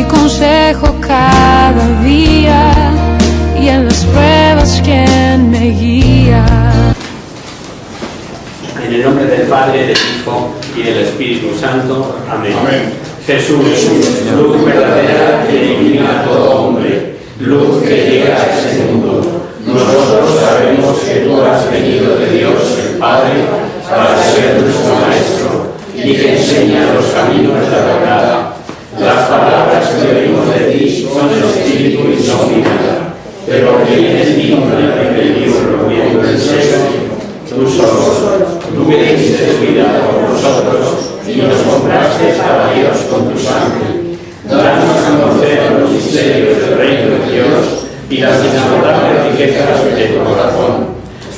consejo cada día y en las pruebas quien me guía. En el nombre del Padre, del Hijo y del Espíritu Santo. Amén. Amén. Jesús, luz verdadera que ilumina a todo hombre, luz que llega a este mundo. Nosotros sabemos que tú has venido de Dios el Padre para ser nuestro Maestro y que enseña los caminos de la verdad. Las palabras que oímos de ti son espíritu y son vida, pero vienes digno del libro viendo el sexo. Tú solo, tú que diste tu vida por nosotros y nos compraste para Dios con tu sangre. Danos a conocer los misterios del reino de Dios y las inagotables riquezas de tu corazón.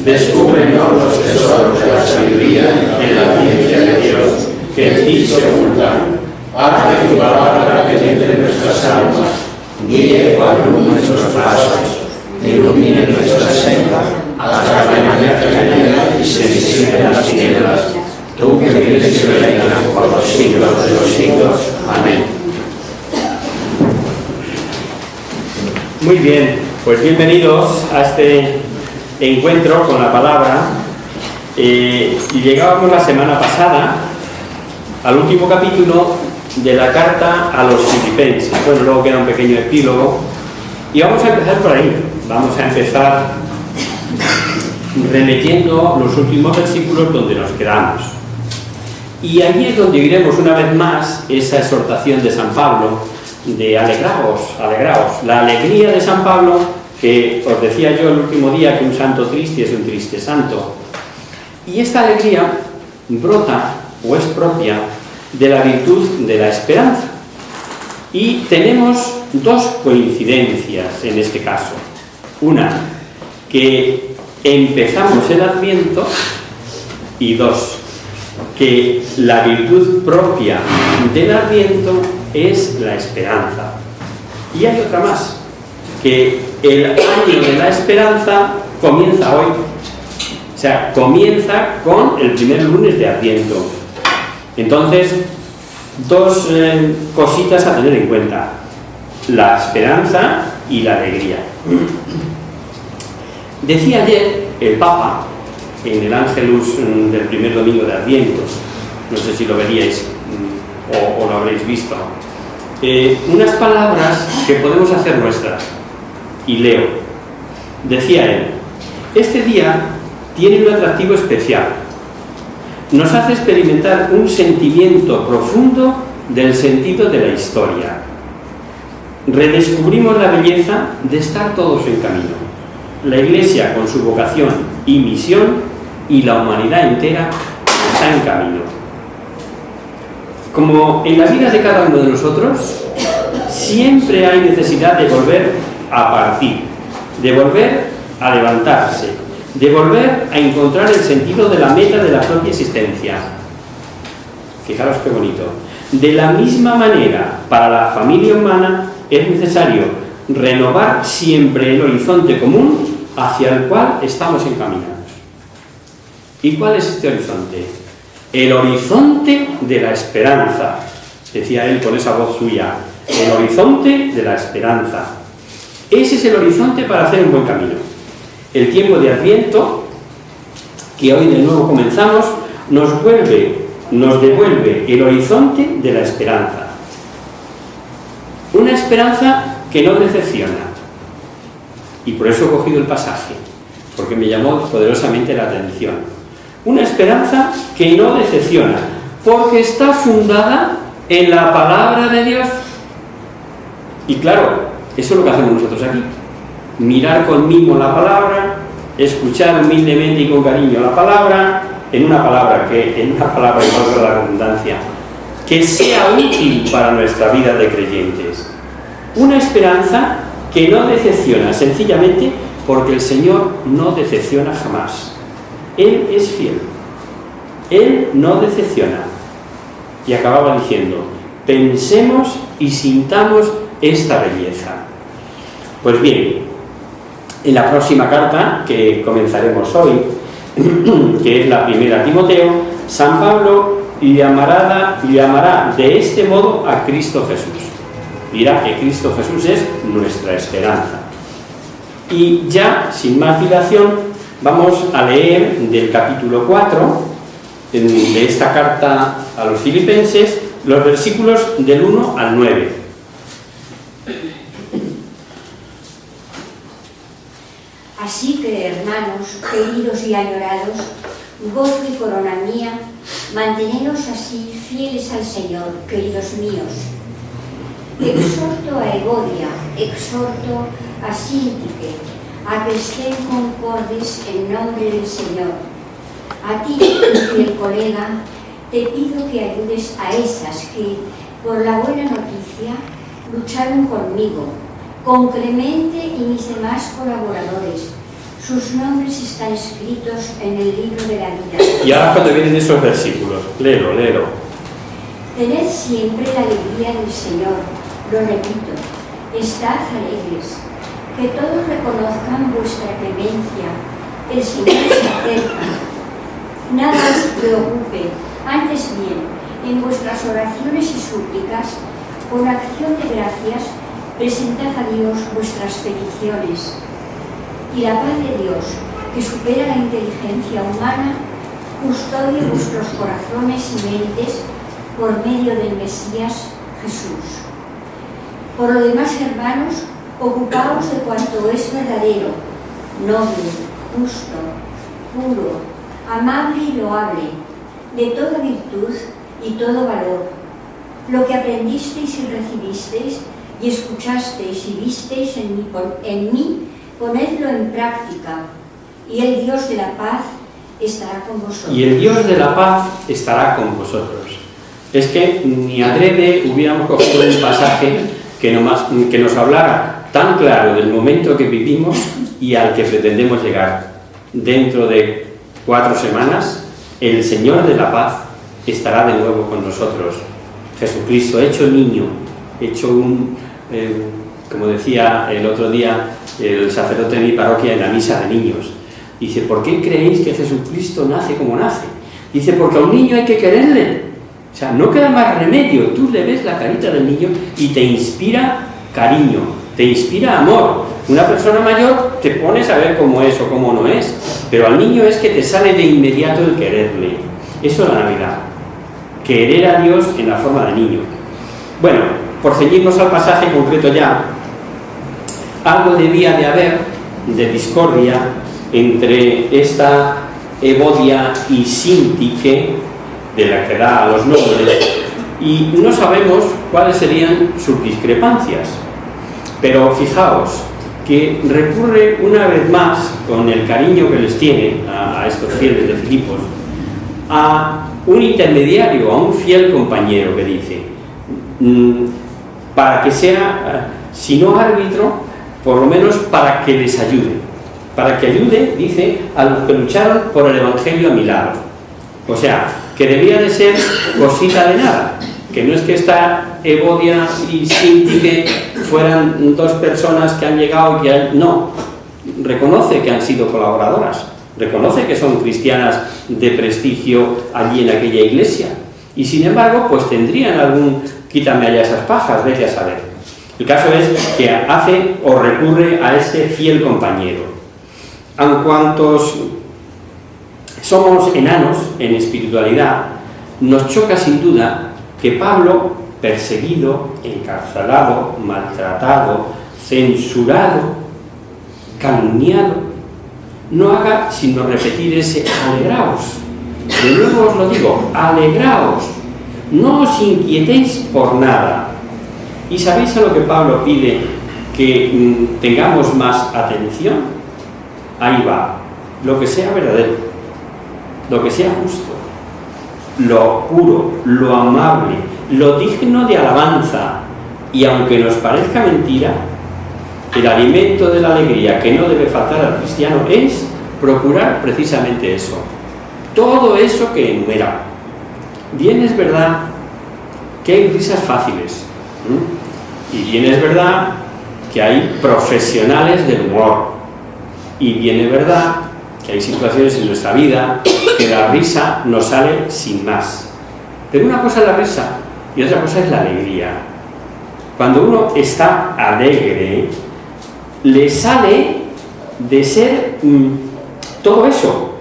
Descúbrenos los tesoros de la sabiduría en la ciencia de Dios que en ti se ocultan. Haz que tu palabra penetre nuestras almas, guíe cual luz nuestros pasos, ilumine nuestra senda, hasta que amanezca la mañana y se disipen las tinieblas. Tú que vives y reinas por los siglos de los siglos. Amén. Muy bien, pues bienvenidos a este encuentro con la palabra. Y llegábamos la semana pasada al último capítulo de la carta a los filipenses. Bueno, luego queda un pequeño epílogo y vamos a empezar por ahí. Vamos a empezar releyendo los últimos versículos donde nos quedamos. Y allí es donde oiremos una vez más esa exhortación de San Pablo de alegraos, alegraos. La alegría de San Pablo, que os decía yo el último día que un santo triste es un triste santo. Y esta alegría brota o es propia de la virtud de la esperanza. Y tenemos dos coincidencias en este caso. Una, que empezamos el Adviento, y dos, que la virtud propia del Adviento es la esperanza. Y hay otra más, que el año de la esperanza comienza hoy. O sea, comienza con el primer lunes de Adviento. Entonces, dos cositas a tener en cuenta: la esperanza y la alegría. Decía ayer el Papa, en el Ángelus del primer domingo de Adviento, no sé si lo veríais o lo habréis visto, unas palabras que podemos hacer nuestras, y leo. Decía él: este día tiene un atractivo especial. Nos hace experimentar un sentimiento profundo del sentido de la historia. Redescubrimos la belleza de estar todos en camino. La Iglesia, con su vocación y misión, y la humanidad entera está en camino. Como en la vida de cada uno de nosotros, siempre hay necesidad de volver a partir, de volver a levantarse, de volver a encontrar el sentido de la meta de la propia existencia. Fijaros qué bonito. De la misma manera, para la familia humana es necesario renovar siempre el horizonte común hacia el cual estamos encaminados. ¿Y cuál es este horizonte? El horizonte de la esperanza, decía él con esa voz suya. El horizonte de la esperanza. Ese es el horizonte para hacer un buen camino. El tiempo de Adviento, que hoy de nuevo comenzamos, nos devuelve el horizonte de la esperanza. Una esperanza que no decepciona. Y por eso he cogido el pasaje, porque me llamó poderosamente la atención. Una esperanza que no decepciona, porque está fundada en la palabra de Dios. Y claro, eso es lo que hacemos nosotros aquí. Mirar con mimo la palabra, escuchar humildemente y con cariño la palabra, en una palabra, y valga la redundancia, que sea útil para nuestra vida de creyentes. Una esperanza que no decepciona, sencillamente porque el Señor no decepciona jamás. Él es fiel. Él no decepciona. Y acababa diciendo: pensemos y sintamos esta belleza. Pues bien, en la próxima carta que comenzaremos hoy, que es la primera a Timoteo, San Pablo llamará de este modo a Cristo Jesús. dirá que Cristo Jesús es nuestra esperanza. Y ya, sin más dilación, vamos a leer del capítulo 4 de esta carta a los Filipenses, los versículos del 1 al 9. Así que, hermanos, queridos y añorados, gozo y corona mía, manteneos así fieles al Señor, queridos míos. Exhorto a Evodia, exhorto a Síntique, a que estén concordes en nombre del Señor. A ti, fiel colega, te pido que ayudes a esas que, por la buena noticia, lucharon conmigo, con Clemente y mis demás colaboradores. Sus nombres están escritos en el libro de la vida. Y ahora cuando vienen esos versículos, léelo. Tened siempre la alegría del Señor, lo repito, estad alegres, que todos reconozcan vuestra clemencia, el Señor se acerca. Nada os preocupe, antes bien, en vuestras oraciones y súplicas, con acción de gracias, presentad a Dios vuestras peticiones. Y la paz de Dios, que supera la inteligencia humana, custodie vuestros corazones y mentes por medio del Mesías Jesús. Por lo demás, hermanos, ocupaos de cuanto es verdadero, noble, justo, puro, amable y loable, de toda virtud y todo valor. Lo que aprendisteis y recibisteis y escuchasteis y visteis en mí, ponedlo en práctica, y el Dios de la paz estará con vosotros. Y el Dios de la paz estará con vosotros. Es que ni adrede hubiéramos cogido un pasaje que nos hablara tan claro del momento que vivimos y al que pretendemos llegar. Dentro de 4 semanas, el Señor de la paz estará de nuevo con nosotros. Jesucristo, hecho niño, hecho como decía el otro día el sacerdote de mi parroquia en la misa de niños. Dice, ¿por qué creéis que Jesucristo nace como nace? Dice, porque a un niño hay que quererle. O sea, no queda más remedio. Tú le ves la carita del niño y te inspira cariño, te inspira amor. Una persona mayor te pones a ver cómo es o cómo no es, pero al niño es que te sale de inmediato el quererle. Eso es la Navidad. Querer a Dios en la forma de niño. Bueno, por ceñirnos al pasaje concreto ya, algo debía de haber de discordia entre esta Evodia y Síntique, de la que da a los nombres, y no sabemos cuáles serían sus discrepancias. Pero fijaos que recurre una vez más, con el cariño que les tiene a estos fieles de Filipos, a un intermediario, a un fiel compañero que dice, para que sea, si no árbitro, por lo menos para que les ayude. Para que ayude, dice, a los que lucharon por el Evangelio a mi lado. O sea, que debía de ser cosita de nada, que no es que esta Evodia y Síntique fueran 2 personas que han llegado y que han... No, reconoce que han sido colaboradoras, reconoce que son cristianas de prestigio allí en aquella iglesia, y sin embargo, pues tendrían algún quítame allá esas pajas, vete a saber. El caso es que hace o recurre a este fiel compañero. En cuantos somos enanos en espiritualidad, nos choca sin duda que Pablo, perseguido, encarcelado, maltratado, censurado, calumniado, no haga sino repetir ese alegraos. De nuevo os lo digo, alegraos, no os inquietéis por nada. ¿Y sabéis a lo que Pablo pide que tengamos más atención? Ahí va, lo que sea verdadero, lo que sea justo, lo puro, lo amable, lo digno de alabanza, y aunque nos parezca mentira, el alimento de la alegría que no debe faltar al cristiano es procurar precisamente eso, todo eso que enumera. Bien es verdad que hay risas fáciles, y bien es verdad que hay profesionales del humor, y bien es verdad que hay situaciones en nuestra vida que la risa nos sale sin más. Pero una cosa es la risa y otra cosa es la alegría. cuando uno está alegre, le sale de ser todo eso,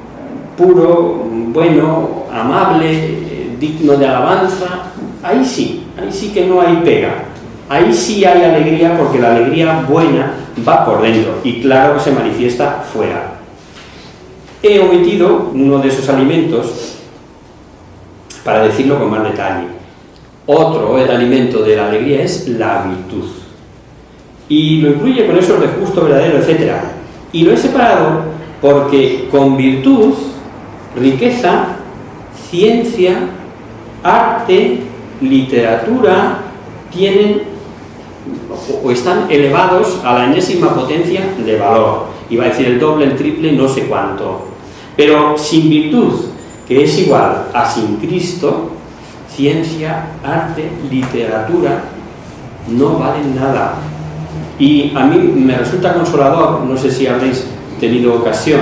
puro, bueno, amable, digno de alabanza. Ahí sí que no hay pega. Ahí sí hay alegría, porque la alegría buena va por dentro y claro que se manifiesta fuera. He omitido uno de esos alimentos para decirlo con más detalle. Otro, el alimento de la alegría, es la virtud. Y lo incluye con eso de justo, verdadero, etc. Y lo he separado porque con virtud, riqueza, ciencia, arte, literatura tienen o están elevados a la enésima potencia de valor. Iba a decir el doble, el triple, no sé cuánto. Pero sin virtud, que es igual a sin Cristo, ciencia, arte, literatura no valen nada. Y a mí me resulta consolador, no sé si habréis tenido ocasión,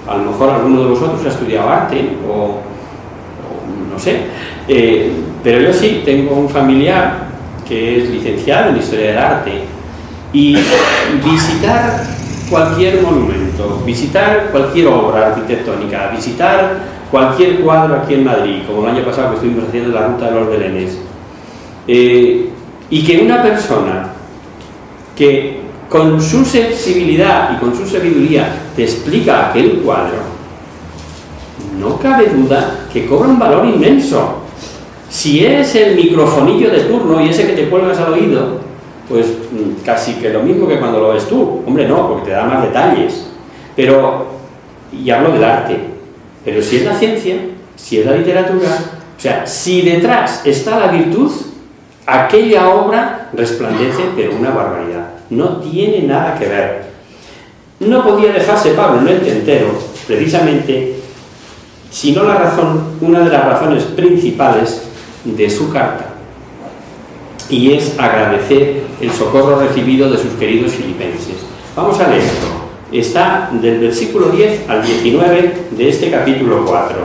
a lo mejor alguno de vosotros ha estudiado arte o no sé, pero yo sí tengo un familiar que es licenciado en Historia del Arte, y visitar cualquier monumento, visitar cualquier obra arquitectónica, visitar cualquier cuadro aquí en Madrid, como el año pasado que estuvimos haciendo la ruta de los Belenes, y que una persona que con su sensibilidad y con su sabiduría te explica aquel cuadro, no cabe duda que cobra un valor inmenso. Si es el microfonillo de turno y ese que te cuelgas al oído, pues casi que lo mismo que cuando lo ves tú. Hombre, no, porque te da más detalles. Pero, y hablo del arte, pero si es la ciencia, si es la literatura, o sea, si detrás está la virtud, aquella obra resplandece, pero una barbaridad. No tiene nada que ver. No podía dejarse Pablo en el tintero, precisamente, sino la razón, una de las razones principales de su carta, y es agradecer el socorro recibido de sus queridos filipenses. Vamos a leerlo. Está del versículo 10 al 19 de este capítulo 4.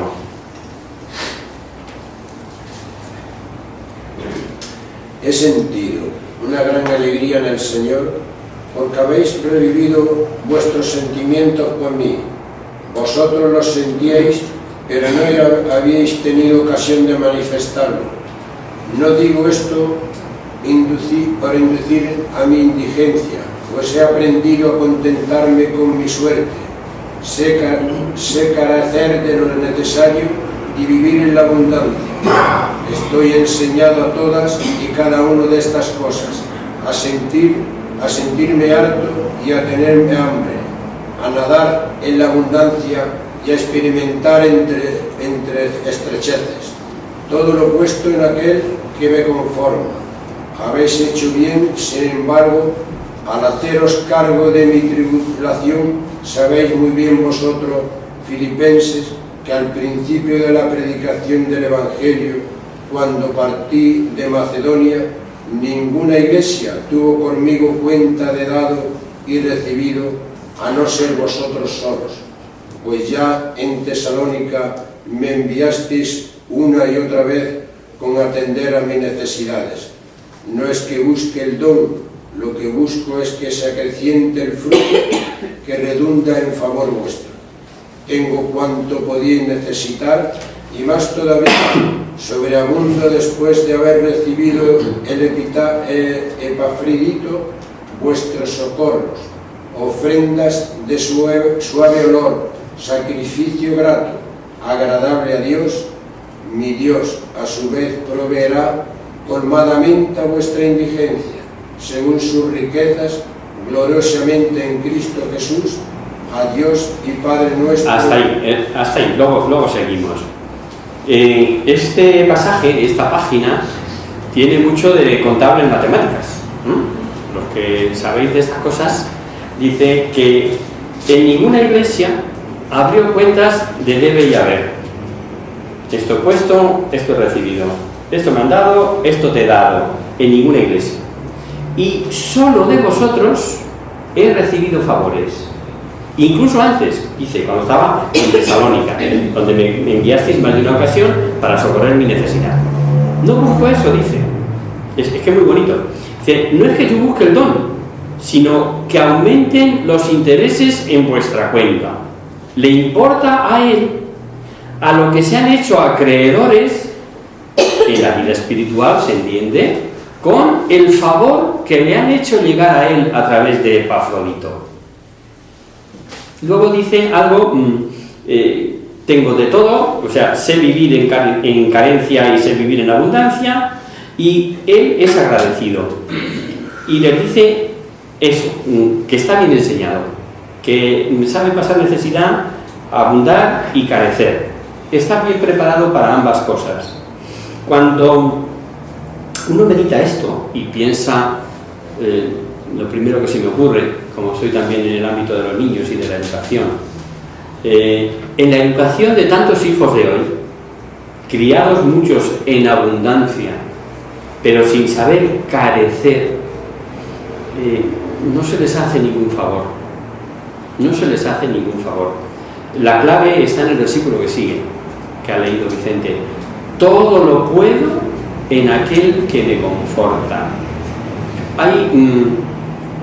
He sentido una gran alegría en el Señor, porque habéis revivido vuestros sentimientos por mí. Vosotros los sentíais, pero no habíais tenido ocasión de manifestarlo. No digo esto para inducir a mi indigencia, pues he aprendido a contentarme con mi suerte. Sé carecer de lo necesario y vivir en la abundancia. Estoy enseñado a todas y cada una de estas cosas, a sentirme harto y a tenerme hambre, a nadar en la abundancia y a experimentar entre estrecheces. Todo lo puesto en aquel que me conforma. Habéis hecho bien, sin embargo, al haceros cargo de mi tribulación. Sabéis muy bien vosotros, filipenses, que al principio de la predicación del Evangelio, cuando partí de Macedonia, ninguna iglesia tuvo conmigo cuenta de dado y recibido, a no ser vosotros solos. Pues ya en Tesalónica me enviasteis una y otra vez con atender a mis necesidades. No es que busque el don, lo que busco es que se acreciente el fruto que redunda en favor vuestro. Tengo cuanto podíais necesitar y más todavía, sobreabundo después de haber recibido el Epafrodito, vuestros socorros, ofrendas de suave olor, sacrificio grato, agradable a Dios. Mi Dios a su vez proveerá colmadamente a vuestra indigencia, según sus riquezas, gloriosamente en Cristo Jesús, a Dios y Padre nuestro. Hasta ahí, luego seguimos. Este pasaje, esta página, tiene mucho de contable en matemáticas. Los que sabéis de estas cosas, dice que en ninguna iglesia abrió cuentas de debe y haber. Esto he puesto, esto he recibido. Esto me han dado, esto te he dado. En ninguna iglesia. Y solo de vosotros he recibido favores. Incluso antes, dice, cuando estaba en Tesalónica, donde me enviasteis más de una ocasión para socorrer mi necesidad. No busco eso, dice. Es que es muy bonito. Dice, no es que yo busque el don, sino que aumenten los intereses en vuestra cuenta. Le importa a él, a lo que se han hecho acreedores en la vida espiritual, se entiende, con el favor que le han hecho llegar a él a través de Epafrodito. Luego dice algo, tengo de todo, o sea, sé vivir en carencia y sé vivir en abundancia, y él es agradecido. Y les dice eso, que está bien enseñado, que sabe pasar necesidad, abundar y carecer. Está bien preparado para ambas cosas. Cuando uno medita esto y piensa, lo primero que se me ocurre, como soy también en el ámbito de los niños y de la educación, en la educación de tantos hijos de hoy, criados muchos en abundancia, pero sin saber carecer, no se les hace ningún favor. No se les hace ningún favor. La clave está en el versículo que sigue, que ha leído Vicente. Todo lo puedo en aquel que me conforta. Hay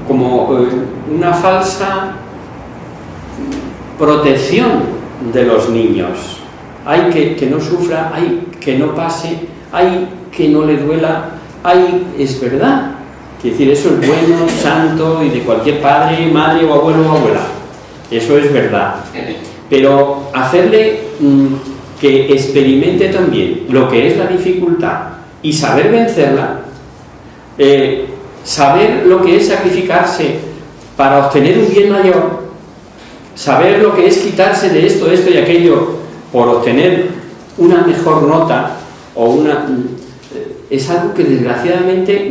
como una falsa protección de los niños. Hay que no sufra, hay que no pase, hay que no le duela, hay, es verdad. Es decir, eso es bueno, santo y de cualquier padre, madre o abuelo o abuela. Eso es verdad. Pero hacerle que experimente también lo que es la dificultad y saber vencerla, saber lo que es sacrificarse para obtener un bien mayor, saber lo que es quitarse de esto y aquello por obtener una mejor nota o una... es algo que desgraciadamente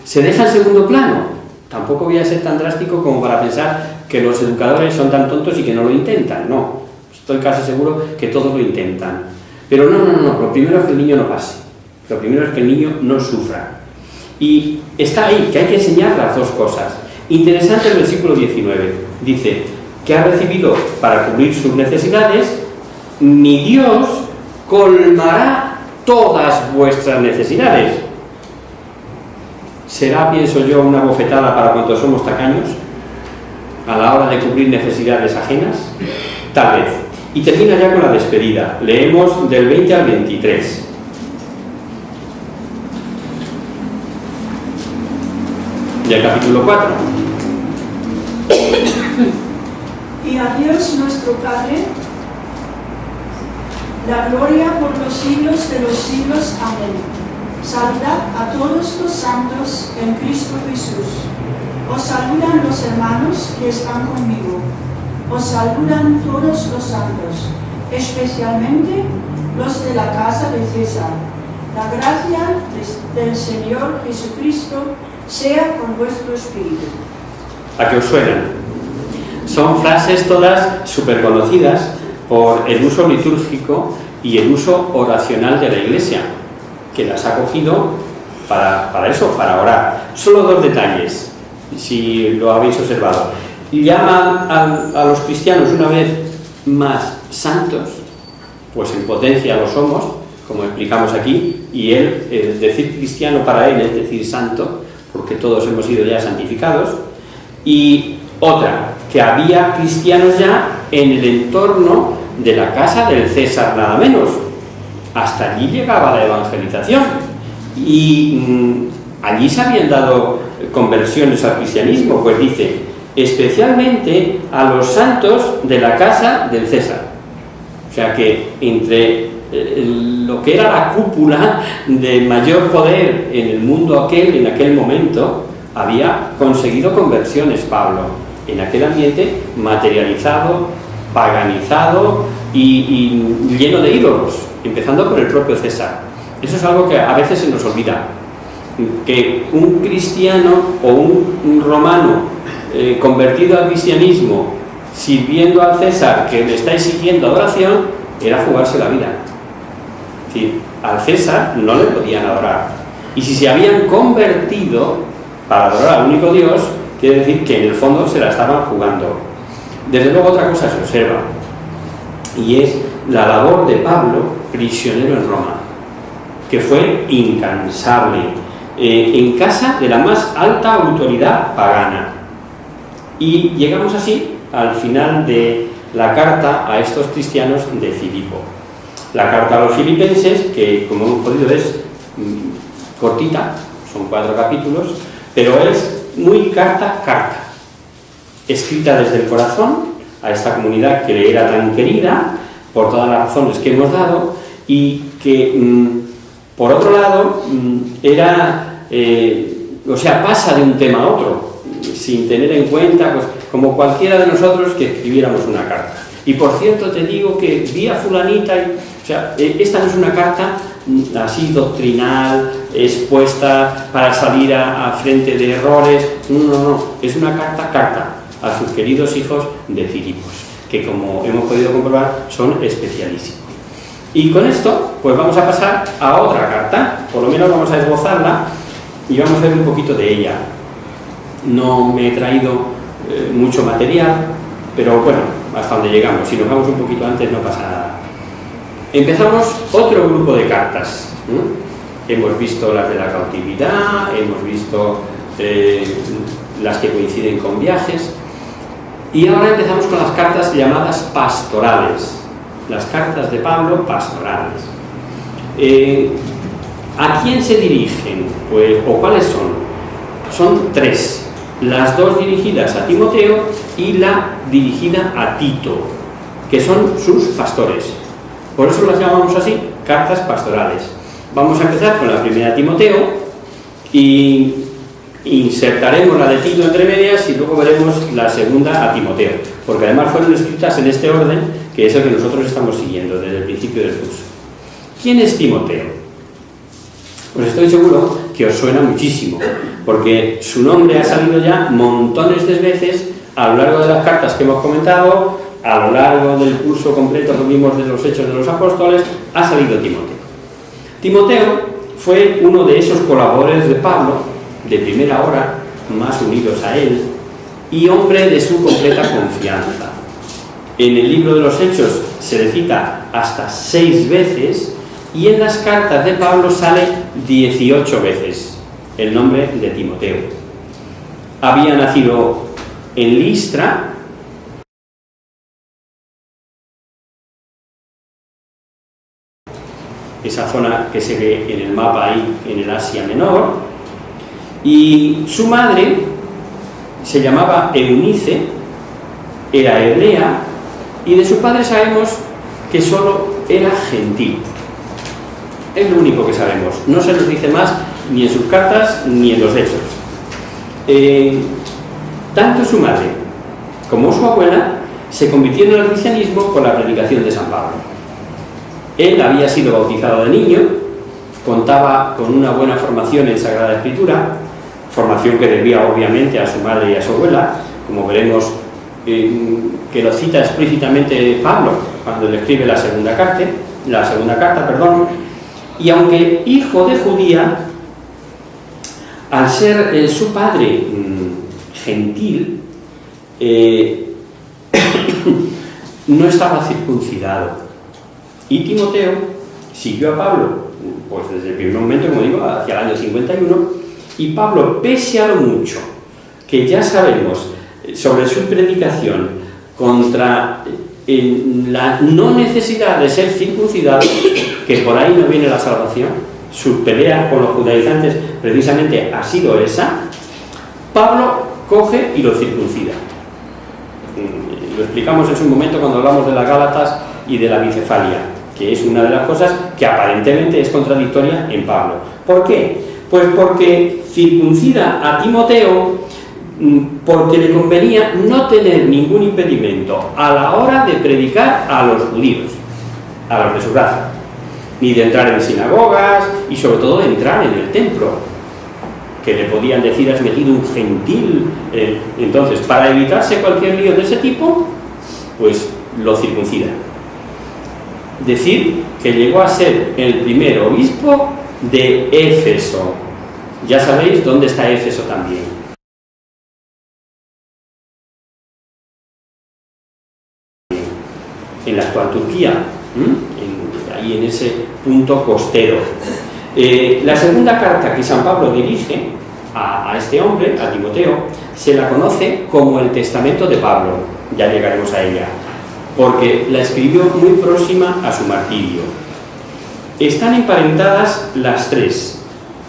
se deja en segundo plano. Tampoco voy a ser tan drástico como para pensar que los educadores son tan tontos y que no lo intentan, no. Estoy casi seguro que todos lo intentan. Pero no, lo primero es que el niño no pase. Lo primero es que el niño no sufra. Y está ahí, que hay que enseñar las dos cosas. Interesante el versículo 19. Dice que ha recibido para cubrir sus necesidades, mi Dios colmará todas vuestras necesidades. ¿Será, pienso yo, una bofetada para cuantos somos tacaños a la hora de cubrir necesidades ajenas? Tal vez. Y termina ya con la despedida. Leemos del 20 al 23. Del capítulo 4. Y a Dios nuestro Padre, la gloria por los siglos de los siglos. Amén. Saludad a todos los santos en Cristo Jesús. Os saludan los hermanos que están conmigo. Os saludan todos los santos, especialmente los de la casa de César. La gracia del Señor Jesucristo sea con vuestro espíritu. ¿A qué os suenan? Son frases todas súper conocidas por el uso litúrgico y el uso oracional de la Iglesia, que las ha cogido para eso, para orar. Solo dos detalles, si lo habéis observado. Llaman a los cristianos una vez más santos, pues en potencia lo somos, como explicamos aquí, y él, decir cristiano para él es decir santo, porque todos hemos sido ya santificados. Y otra, que había cristianos ya en el entorno de la casa del César, nada menos. Hasta allí llegaba la evangelización y allí se habían dado conversiones al cristianismo, pues dice, especialmente a los santos de la casa del César. O sea que entre lo que era la cúpula de mayor poder en el mundo aquel, en aquel momento, había conseguido conversiones Pablo, en aquel ambiente materializado, paganizado y lleno de ídolos, empezando por el propio César. Eso es algo que a veces se nos olvida, que un cristiano o un romano convertido al cristianismo, sirviendo al César que le está exigiendo adoración, era jugarse la vida. Es decir, al César no le podían adorar. Y si se habían convertido para adorar al único Dios, quiere decir que en el fondo se la estaban jugando. Desde luego otra cosa se observa, y es la labor de Pablo, prisionero en Roma, que fue incansable, en casa de la más alta autoridad pagana. Y llegamos así al final de la carta a estos cristianos de Filipo. La carta a los filipenses, que como hemos podido es cortita, son 4 capítulos, pero es muy carta, escrita desde el corazón a esta comunidad que le era tan querida por todas las razones que hemos dado, y que por otro lado pasa de un tema a otro sin tener en cuenta, pues, como cualquiera de nosotros que escribiéramos una carta. Y por cierto, te digo que vi a fulanita, esta no es una carta así doctrinal, expuesta para salir a frente de errores, no, es una carta a sus queridos hijos de Filipos, que como hemos podido comprobar son especialísimos. Y con esto pues vamos a pasar a otra carta, por lo menos vamos a esbozarla y vamos a ver un poquito de ella. No me he traído mucho material, pero bueno, hasta donde llegamos. Si nos vamos un poquito antes no pasa nada. Empezamos otro grupo de cartas. Hemos visto las de la cautividad, hemos visto las que coinciden con viajes, y ahora empezamos con las cartas llamadas pastorales, las cartas de Pablo pastorales. ¿A quién se dirigen? Pues, ¿o cuáles son? Son 3. Las 2 dirigidas a Timoteo y la dirigida a Tito, que son sus pastores. Por eso las llamamos así, cartas pastorales. Vamos a empezar con la primera a Timoteo y insertaremos la de Tito entre medias, y luego veremos la segunda a Timoteo, porque además fueron escritas en este orden, que es el que nosotros estamos siguiendo desde el principio del curso. ¿Quién es Timoteo? Pues estoy seguro que os suena muchísimo, porque su nombre ha salido ya montones de veces a lo largo de las cartas que hemos comentado, a lo largo del curso completo que vimos de los Hechos de los Apóstoles, ha salido Timoteo. Timoteo fue uno de esos colaboradores de Pablo, de primera hora, más unidos a él, y hombre de su completa confianza. En el libro de los Hechos se le cita hasta 6 veces, y en las cartas de Pablo sale 18 veces el nombre de Timoteo. Había nacido en Listra, esa zona que se ve en el mapa ahí, en el Asia Menor, y su madre se llamaba Eunice, era hebrea, y de su padre sabemos que solo era gentil. Es lo único que sabemos, no se nos dice más ni en sus cartas ni en los Hechos. Tanto su madre como su abuela se convirtieron al cristianismo por la predicación de San Pablo. Él había sido bautizado de niño, contaba con una buena formación en Sagrada Escritura, formación que debía obviamente a su madre y a su abuela, como veremos que lo cita explícitamente Pablo cuando le escribe la segunda carta, y aunque hijo de judía, al ser su padre gentil, no estaba circuncidado. Y Timoteo siguió a Pablo, pues desde el primer momento, como digo, hacia el año 51, y Pablo, pese a lo mucho que ya sabemos sobre su predicación contra la no necesidad de ser circuncidado, que por ahí no viene la salvación, su pelea con los judaizantes precisamente ha sido esa, Pablo coge y lo circuncida. Lo explicamos en su momento cuando hablamos de las Gálatas y de la bicefalia, que es una de las cosas que aparentemente es contradictoria en Pablo. ¿Por qué? Pues porque circuncida a Timoteo porque le convenía no tener ningún impedimento a la hora de predicar a los judíos, a los de su raza, ni de entrar en sinagogas y sobre todo de entrar en el templo, que le podían decir: has metido un gentil. Entonces, para evitarse cualquier lío de ese tipo, pues lo circuncida. Decir que llegó a ser el primer obispo de Éfeso. Ya sabéis dónde está Éfeso también. En la actual Turquía, ahí en ese punto costero. La segunda carta que San Pablo dirige a este hombre, a Timoteo, se la conoce como el Testamento de Pablo. Ya llegaremos a ella, porque la escribió muy próxima a su martirio. Están emparentadas las tres,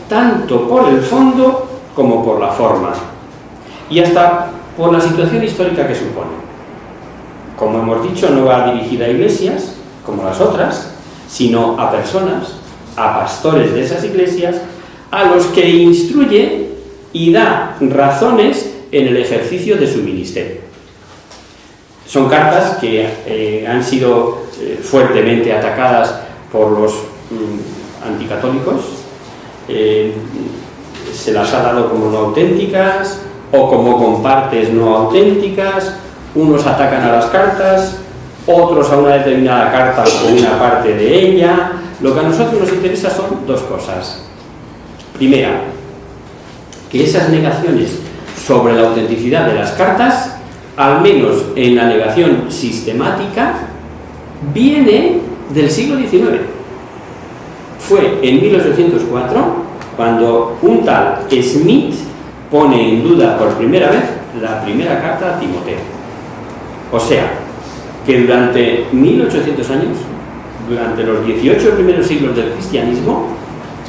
tanto por el fondo como por la forma, y hasta por la situación histórica que supone. Como hemos dicho, no va dirigida a iglesias, como las otras, sino a personas, a pastores de esas iglesias, a los que instruye y da razones en el ejercicio de su ministerio. Son cartas que han sido fuertemente atacadas por los anticatólicos, se las ha dado como no auténticas o como con partes no auténticas. Unos atacan a las cartas, otros a una determinada carta o una parte de ella. Lo que a nosotros nos interesa son dos cosas. Primera, que esas negaciones sobre la autenticidad de las cartas, al menos en la negación sistemática, viene del siglo XIX. Fue en 1804 cuando un tal Smith pone en duda por primera vez la primera carta a Timoteo. O sea, que durante 1800 años, durante los 18 primeros siglos del cristianismo,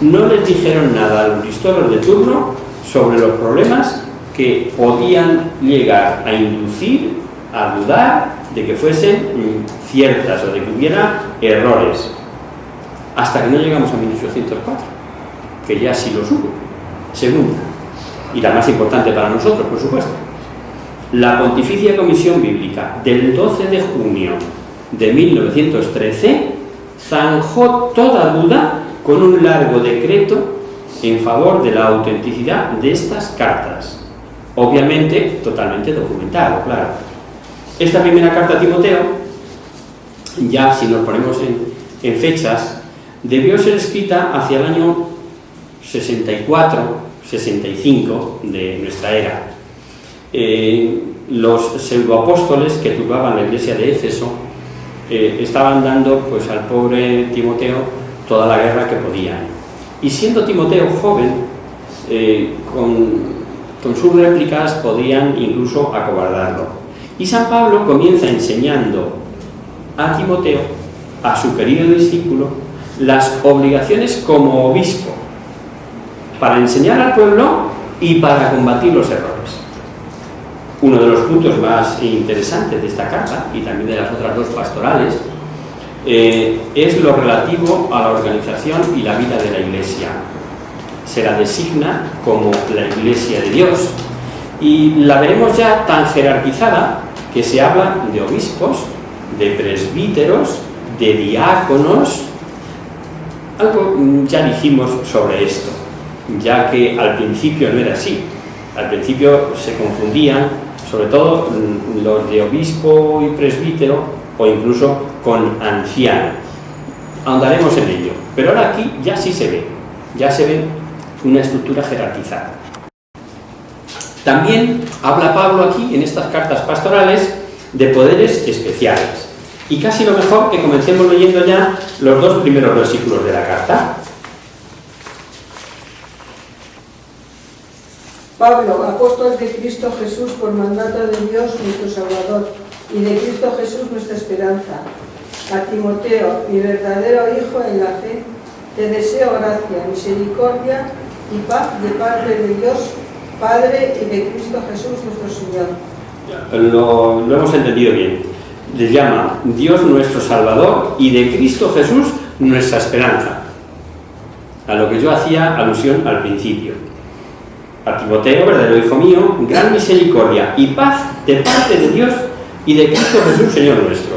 no les dijeron nada a los listoros de turno sobre los problemas que podían llegar a inducir, a dudar de que fuesen ciertas o de que hubiera errores. Hasta que no llegamos a 1804, que ya sí los hubo. Segunda, y la más importante para nosotros, por supuesto, la Pontificia Comisión Bíblica del 12 de junio de 1913 zanjó toda duda con un largo decreto en favor de la autenticidad de estas cartas. Obviamente, totalmente documentado, claro. Esta primera carta a Timoteo, ya si nos ponemos en fechas, debió ser escrita hacia el año 64-65 de nuestra era. Los pseudoapóstoles que turbaban la iglesia de Éfeso estaban dando pues al pobre Timoteo toda la guerra que podían. Y siendo Timoteo joven, con sus réplicas podían incluso acobardarlo. Y San Pablo comienza enseñando a Timoteo, a su querido discípulo, las obligaciones como obispo, para enseñar al pueblo y para combatir los errores. Uno de los puntos más interesantes de esta carta, y también de las otras dos pastorales, es lo relativo a la organización y la vida de la Iglesia. Se la designa como la Iglesia de Dios, y la veremos ya tan jerarquizada que se habla de obispos, de presbíteros, de diáconos. Algo ya dijimos sobre esto, ya que al principio no era así. Al principio se confundían sobre todo los de obispo y presbítero, o incluso con anciano. Ahondaremos en ello, pero ahora aquí ya sí se ve una estructura jerarquizada. También habla Pablo aquí en estas cartas pastorales de poderes especiales, y casi lo mejor que comencemos leyendo ya los dos primeros versículos de la carta. Pablo, apóstol de Cristo Jesús por mandato de Dios nuestro Salvador y de Cristo Jesús nuestra esperanza. A Timoteo, mi verdadero hijo en la fe, te deseo gracia, misericordia y paz de parte de Dios, Padre, y de Cristo Jesús nuestro Señor. Lo hemos entendido bien. Les llama Dios nuestro Salvador y de Cristo Jesús nuestra esperanza, a lo que yo hacía alusión al principio. A Timoteo, verdadero hijo mío, gran misericordia y paz de parte de Dios y de Cristo Jesús, Señor nuestro.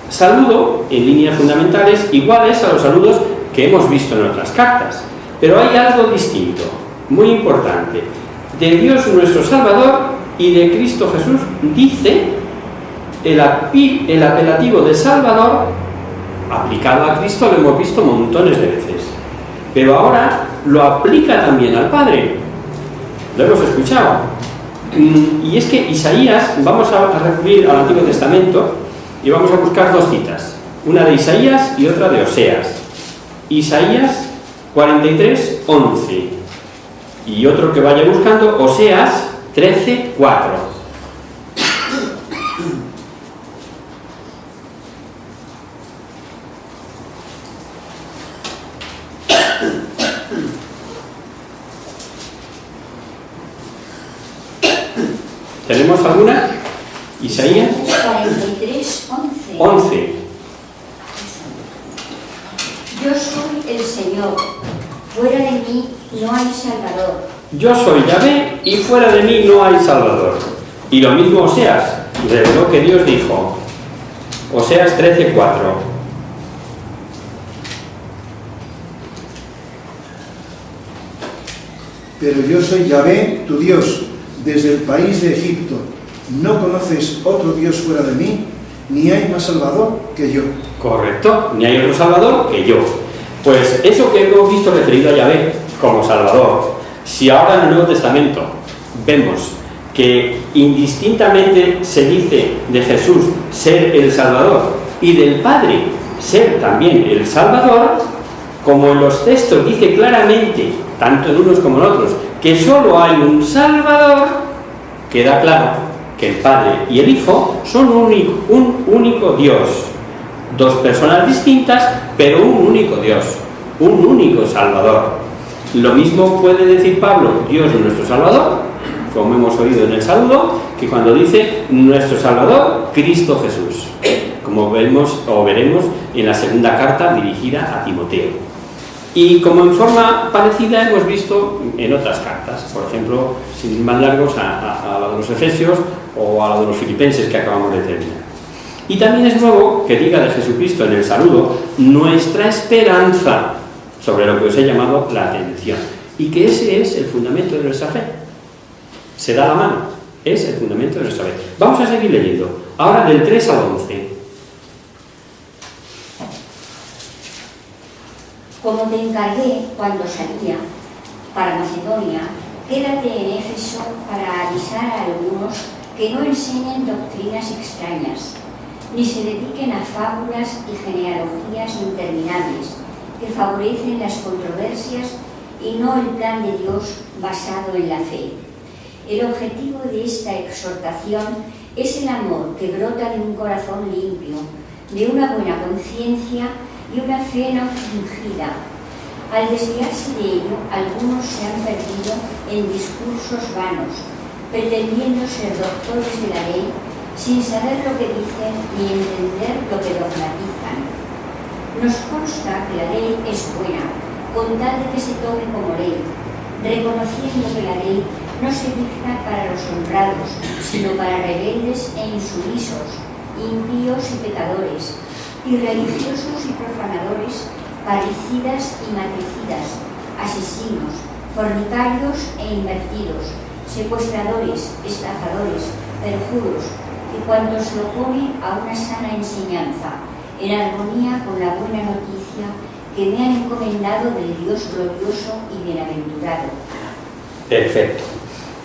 Saludo en líneas fundamentales iguales a los saludos que hemos visto en otras cartas, pero hay algo distinto, muy importante. De Dios nuestro Salvador y de Cristo Jesús, dice el apelativo de Salvador, aplicado a Cristo, lo hemos visto montones de veces, pero ahora lo aplica también al Padre. Lo hemos escuchado. Y es que Isaías, vamos a recurrir al Antiguo Testamento y vamos a buscar dos citas, una de Isaías y otra de Oseas. Isaías 43, 11. Y otro que vaya buscando, Oseas 13, 4. ¿Tenemos alguna? Isaías 43, 11. 11. Yo soy el Señor, fuera de mí no hay Salvador. Yo soy Yahvé y fuera de mí no hay Salvador. Y lo mismo Oseas, reveló que Dios dijo. Oseas 13, 4. Pero yo soy Yahvé, tu Dios, desde el país de Egipto. No conoces otro Dios fuera de mí, ni hay más Salvador que yo. Correcto, ni hay otro Salvador que yo. Pues eso que hemos visto referido a Yahvé como Salvador, si ahora en el Nuevo Testamento vemos que indistintamente se dice de Jesús ser el Salvador y del Padre ser también el Salvador, como en los textos dice claramente, tanto en unos como en otros, que solo hay un Salvador, queda claro que el Padre y el Hijo son un único Dios. Dos personas distintas, pero un único Dios, un único Salvador. Lo mismo puede decir Pablo, Dios es nuestro Salvador, como hemos oído en el saludo, que cuando dice nuestro Salvador, Cristo Jesús, como vemos o veremos en la segunda carta dirigida a Timoteo. Y como en forma parecida hemos visto en otras cartas, por ejemplo, sin ir más largos, a la de los Efesios o a la de los Filipenses que acabamos de terminar. Y también es nuevo que diga de Jesucristo en el saludo nuestra esperanza, sobre lo que os he llamado la atención, y que ese es el fundamento de nuestra fe. Se da la mano, es el fundamento de nuestra fe. Vamos a seguir leyendo, ahora del 3 al 11. Como te encargué cuando salía para Macedonia, quédate en Éfeso para avisar a algunos que no enseñen doctrinas extrañas, ni se dediquen a fábulas y genealogías interminables que favorecen las controversias y no el plan de Dios basado en la fe. El objetivo de esta exhortación es el amor que brota de un corazón limpio, de una buena conciencia y una fe no fingida. Al desviarse de ello, algunos se han perdido en discursos vanos, pretendiendo ser doctores de la ley sin saber lo que dicen ni entender lo que dogmatizan. Nos consta que la ley es buena, con tal de que se tome como ley, reconociendo que la ley no se dicta para los honrados, sino para rebeldes e insumisos, impíos y pecadores, irreligiosos y profanadores, parricidas y matricidas, asesinos, fornicarios e invertidos, secuestradores, estafadores, perjuros y cuantos lo oponen a una sana enseñanza, en armonía con la buena noticia que me han encomendado del Dios glorioso y bienaventurado. Perfecto.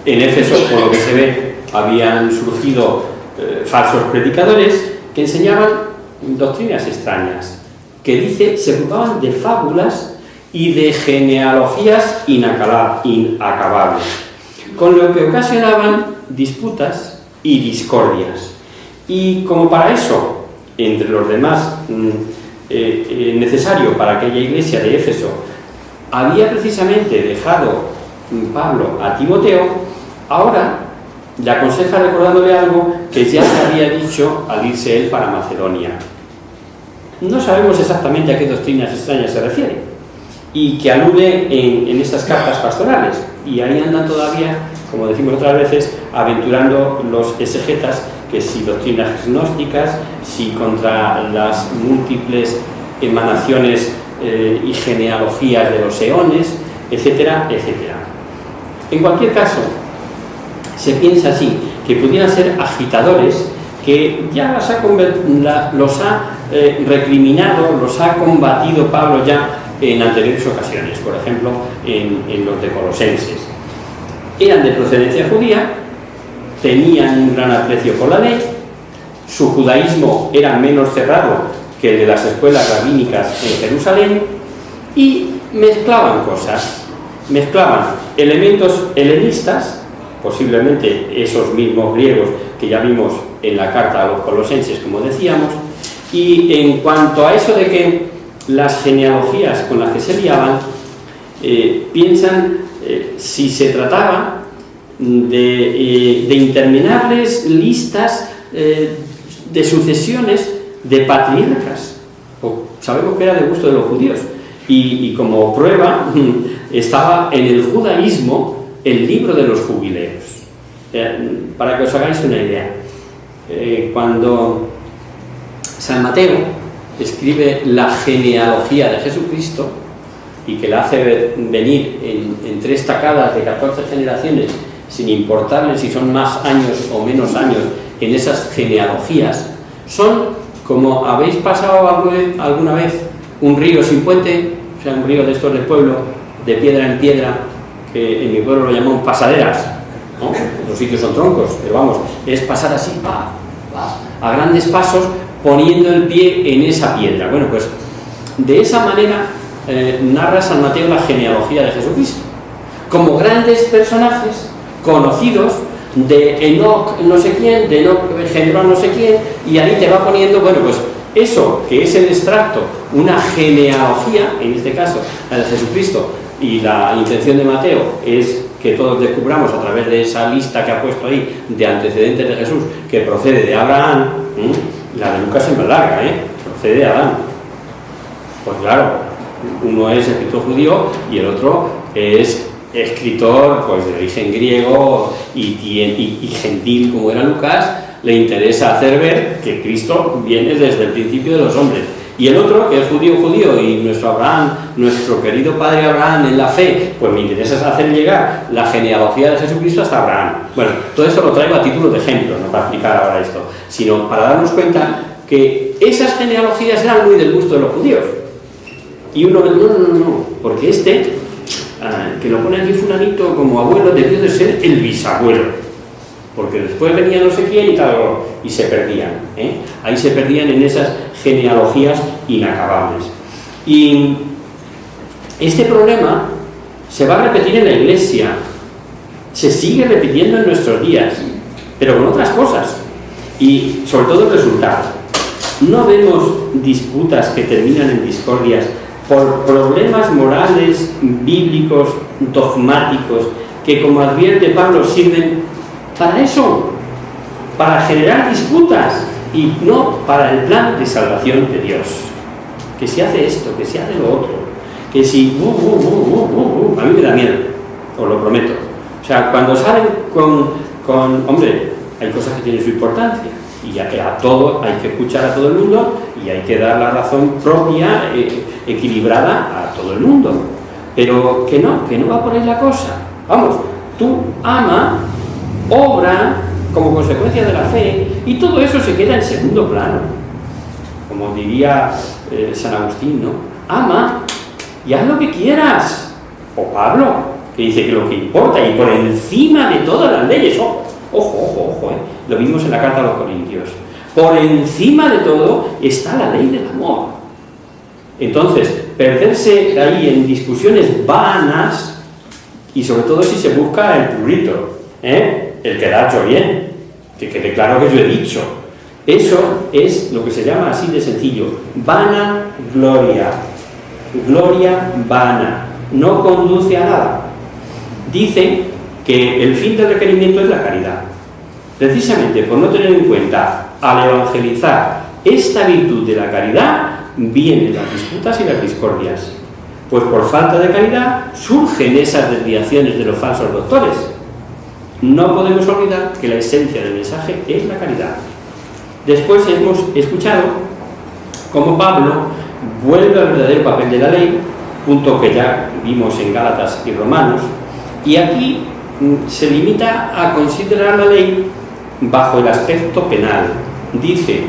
En Éfeso, por lo que se ve, habían surgido falsos predicadores que enseñaban doctrinas extrañas, que dice se ocupaban de fábulas y de genealogías inacabables, con lo que ocasionaban disputas y discordias. Y como para eso, entre los demás necesario para aquella iglesia de Éfeso, había precisamente dejado Pablo a Timoteo, ahora le aconseja recordándole algo que ya se había dicho al irse él para Macedonia. No sabemos exactamente a qué doctrinas extrañas se refiere y que alude en estas cartas pastorales, y ahí andan todavía, como decimos otras veces, aventurando los exegetas, que si doctrinas gnósticas, si contra las múltiples emanaciones y genealogías de los eones, etcétera, etcétera. En cualquier caso, se piensa así, que pudieran ser agitadores que ya los ha recriminado, los ha combatido Pablo ya en anteriores ocasiones, por ejemplo en los de Colosenses. Eran de procedencia judía, tenían un gran aprecio por la ley, su judaísmo era menos cerrado que el de las escuelas rabínicas en Jerusalén, y mezclaban cosas, mezclaban elementos helenistas, posiblemente esos mismos griegos que ya vimos en la carta a los colosenses, como decíamos, y en cuanto a eso de que las genealogías con las que se liaban, piensan si se trataba de interminables listas de sucesiones de patriarcas. Sabemos que era de gusto de los judíos, y como prueba estaba en el judaísmo el libro de los jubileos. Para que os hagáis una idea, cuando San Mateo escribe la genealogía de Jesucristo y que la hace venir en 3 tacadas de 14 generaciones, sin importarle si son más años o menos años en esas genealogías, son como habéis pasado alguna vez un río sin puente, o sea, un río de estos del pueblo, de piedra en piedra, que en mi pueblo lo llamamos pasaderas, ¿no? Los sitios son troncos, pero vamos, es pasar así, a grandes pasos, poniendo el pie en esa piedra. Bueno, pues de esa manera narra San Mateo la genealogía de Jesucristo, como grandes personajes conocidos de Enoc no sé quién, de Enoc engendró a no sé quién, y ahí te va poniendo, bueno, pues eso que es el extracto, una genealogía, en este caso la de Jesucristo, y la intención de Mateo es que todos descubramos a través de esa lista que ha puesto ahí de antecedentes de Jesús, que procede de Abraham. La de Lucas es más larga, procede de Adán. Pues claro, uno es escritor judío y el otro es escritor pues de origen griego y gentil como era Lucas. Le interesa hacer ver que Cristo viene desde el principio de los hombres. Y el otro, que es judío, y nuestro Abraham, nuestro querido padre Abraham en la fe, pues me interesa hacer llegar la genealogía de Jesucristo hasta Abraham. Bueno, todo esto lo traigo a título de ejemplo, no para explicar ahora esto, sino para darnos cuenta que esas genealogías eran muy del gusto de los judíos. Y uno ve, no, porque que lo pone aquí fulanito como abuelo, debió de ser el bisabuelo. Porque después venía no sé quién y tal, y se perdían. Ahí se perdían en esas genealogías inacabables. Y este problema se va a repetir en la Iglesia, se sigue repitiendo en nuestros días, pero con otras cosas. Y sobre todo el resultado. No vemos disputas que terminan en discordias por problemas morales, bíblicos, dogmáticos, que como advierte Pablo sirven para eso, para generar disputas y no para el plan de salvación de Dios. Que si hace esto, que si hace lo otro, que si... a mí me da miedo, os lo prometo. O sea, cuando salen con hombre, hay cosas que tienen su importancia y ya que a todo hay que escuchar a todo el mundo y hay que dar la razón propia, equilibrada a todo el mundo. Pero que no va por ahí la cosa. Vamos, tú ama, obra como consecuencia de la fe, y todo eso se queda en segundo plano, como diría San Agustín, ¿no? Ama y haz lo que quieras, o Pablo, que dice que lo que importa y por encima de todas las leyes, ojo, lo vimos en la carta a los Corintios, por encima de todo está la ley del amor. Entonces, perderse ahí en discusiones vanas, y sobre todo si se busca el purito, el quedar yo bien, que quede claro que yo he dicho. Eso es lo que se llama así de sencillo, vana gloria, gloria vana, no conduce a nada. Dice que el fin del requerimiento es la caridad, precisamente por no tener en cuenta al evangelizar esta virtud de la caridad, vienen las disputas y las discordias, pues por falta de caridad surgen esas desviaciones de los falsos doctores. No podemos olvidar que la esencia del mensaje es la caridad. Después hemos escuchado cómo Pablo vuelve al verdadero papel de la ley, punto que ya vimos en Gálatas y Romanos, y aquí se limita a considerar la ley bajo el aspecto penal. Dice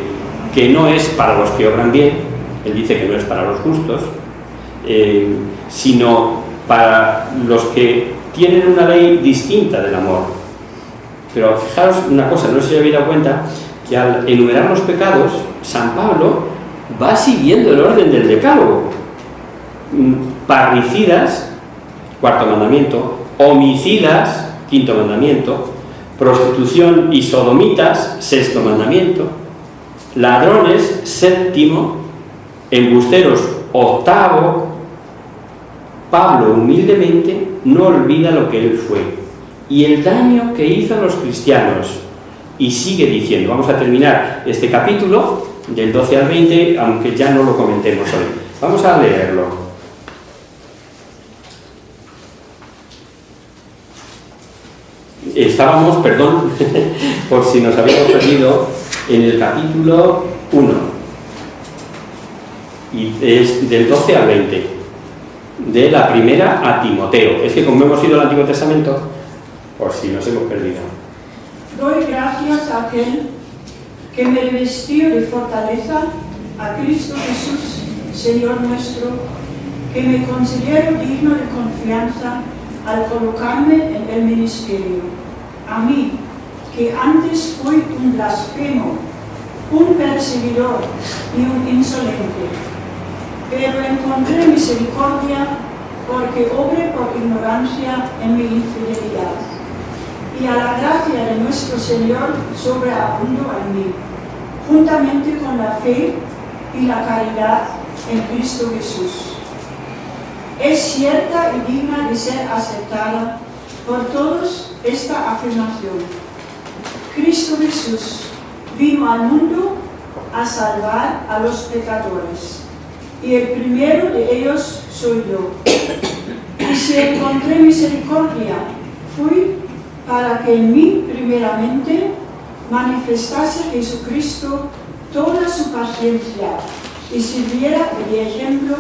que no es para los que obran bien, él dice que no es para los justos, sino para los que tienen una ley distinta del amor. Pero fijaros una cosa, no sé si habéis dado cuenta que al enumerar los pecados, San Pablo va siguiendo el orden del decálogo. parricidas, cuarto mandamiento, homicidas, quinto mandamiento, prostitución y sodomitas, sexto mandamiento, ladrones, séptimo, embusteros, octavo. Pablo humildemente no olvida lo que él fue y el daño que hizo a los cristianos. Y sigue diciendo, vamos a terminar este capítulo del 12 al 20, aunque ya no lo comentemos hoy. Vamos a leerlo. Estábamos, perdón, por si nos habíamos perdido, en el capítulo 1. Y es del 12 al 20. De la primera a Timoteo. Es que como hemos ido al Antiguo Testamento, por si nos hemos perdido. Doy gracias a aquel que me revestió de fortaleza, a Cristo Jesús, Señor nuestro, que me considero digno de confianza al colocarme en el ministerio. A mí, que antes fui un blasfemo, un perseguidor y un insolente, pero encontré misericordia porque obré por ignorancia en mi infidelidad. Y a la gracia de nuestro Señor sobreabundó en mí, juntamente con la fe y la caridad en Cristo Jesús. Es cierta y digna de ser aceptada por todos esta afirmación. Cristo Jesús vino al mundo a salvar a los pecadores, y el primero de ellos soy yo. Y si encontré misericordia, fui para que en mí primeramente manifestase Jesucristo toda su paciencia y sirviera de ejemplo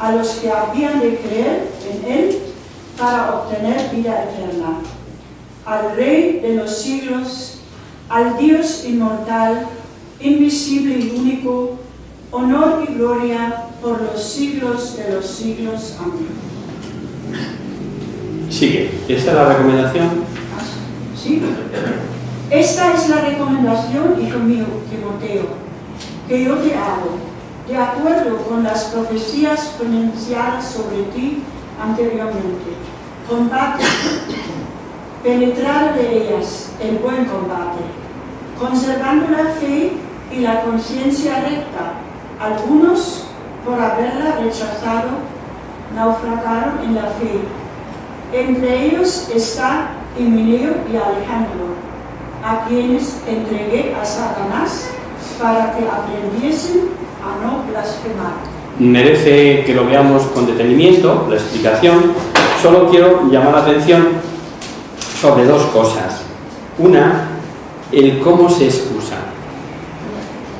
a los que habían de creer en Él para obtener vida eterna. Al Rey de los siglos, al Dios inmortal, invisible y único, honor y gloria por los siglos de los siglos. Amén. Sigue. ¿Esta es la recomendación? ¿Sí? Esta es la recomendación, hijo mío, Timoteo, que yo te hago, de acuerdo con las profecías pronunciadas sobre ti anteriormente. Combate, penetrar de ellas el buen combate, conservando la fe y la conciencia recta. Algunos, por haberla rechazado, naufragaron en la fe. Entre ellos está Himeneo y Alejandro, a quienes entregué a Satanás para que aprendiesen a no blasfemar. Merece que lo veamos con detenimiento, la explicación. Solo quiero llamar la atención sobre dos cosas. Una, el cómo se excusa.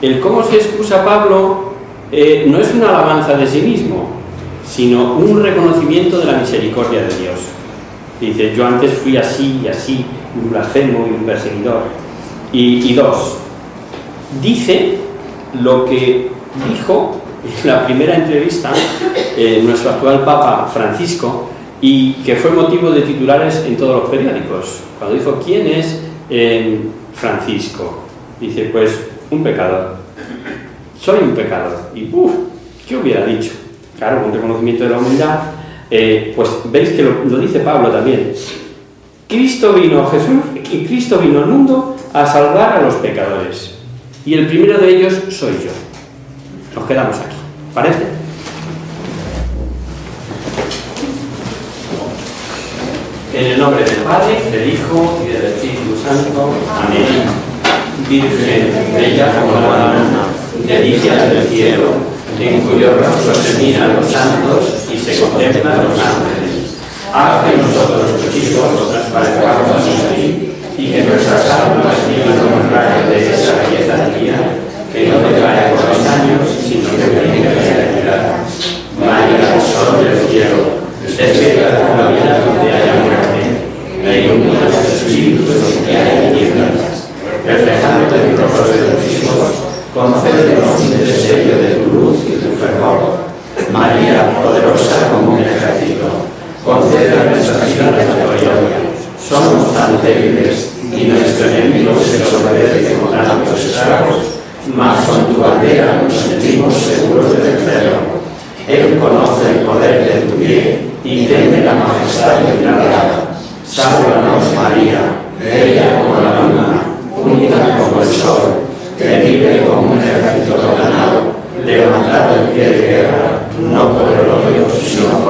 El cómo se excusa Pablo no es una alabanza de sí mismo, sino un reconocimiento de la misericordia de Dios. Dice, yo antes fui así y así, un blasfemo y un perseguidor. Y dos, dice lo que dijo en la primera entrevista nuestro actual Papa Francisco, y que fue motivo de titulares en todos los periódicos. Cuando dijo, ¿quién es Francisco? Dice, pues, un pecador. Soy un pecador. Y, ¿qué hubiera dicho? Claro, un reconocimiento de la humildad. Pues veis que lo dice Pablo también. Cristo vino al mundo a salvar a los pecadores. Y el primero de ellos soy yo. Nos quedamos aquí. ¿Parece? En el nombre del Padre, del Hijo y del Espíritu Santo. Amén. Virgen, bella como la luna, delicia del cielo, en cuyo rostro se miran los santos y se contemplan los ángeles. Haz que nosotros, tus hijos, nos parezcamos a ti, y que nuestras almas vivan un rayo de esa belleza divina, que no decae con los años, sino que brille en la eternidad. María, sol del cielo, despierta con la vida donde haya muerte, e ilumina los espíritus donde haya tinieblas. Reflejándote en el rostro de tus hijos, concédenos un destello de tu luz y tu fervor. María, poderosa como un ejército, concede a nuestras vidas la gloria. Somos tan débiles y nuestro enemigo se nos obedece con tantos estragos, mas con tu bandera nos sentimos seguros de vencerlo. Él conoce el poder de tu la majestad declarada. Sálvanos, María, bella como la luna, única como el sol, temible como un ejército ganado, levantado en pie de guerra, no por el odio, sino por